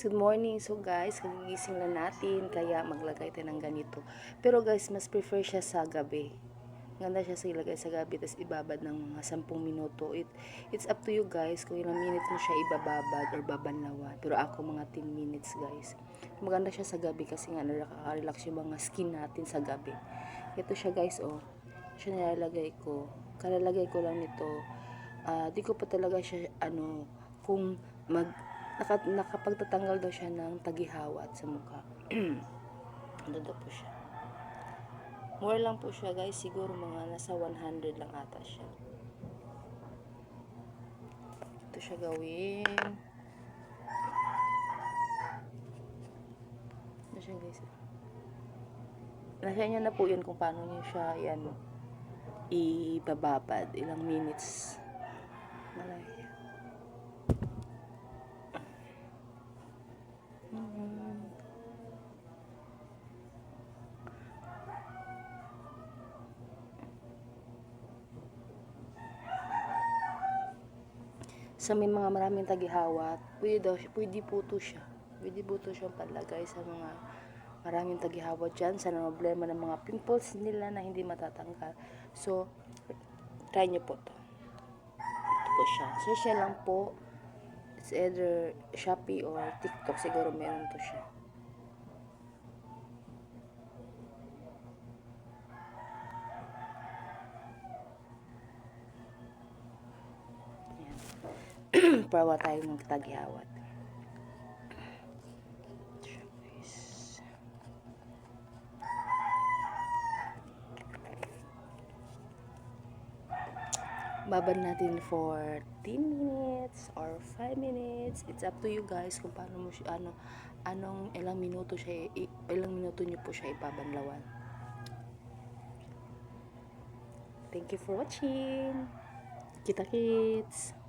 good morning. So guys, kagigising na natin, kaya maglagay tayo ng ganito. Pero guys, mas prefer siya sa gabi. Ganda siya sa ilagay sa gabi, tapos ibabad ng mga 10 minuto. It's up to you guys kung ilang minutes mo siya ibababad or babanlawan. Pero ako mga 10 minutes guys. Maganda siya sa gabi kasi nga nakaka-relax yung mga skin natin sa gabi. Ito siya guys, oh. Siya nilalagay ko. Kalalagay ko lang nito. Di ko pa talaga siya, kung nakapagtatanggal daw siya ng tagihawat sa mukha. Ano daw po siya. More lang po siya guys, siguro mga nasa 100 lang ata siya. Ito siya gawin. Ito siya guys. Nasa inyo na po yun kung paano niyo siya ibababad. Ilang minutes. Malay. Sa may mga maraming tagihawat, pwede po to siya. Pwede po to siyang palagay sa mga maraming tagihawat dyan, sa problema ng mga pimples nila na hindi matatanggal. So, try nyo po to. Ito po siya. Search nyo lang po. It's either Shopee or TikTok. Siguro meron to siya. Para tayo ng tagihawat. Babad natin for 10 minutes or 5 minutes. It's up to you guys kung paano mo siya, ilang minuto nyo po siya ibabanlawan. Thank you for watching. Kita kits.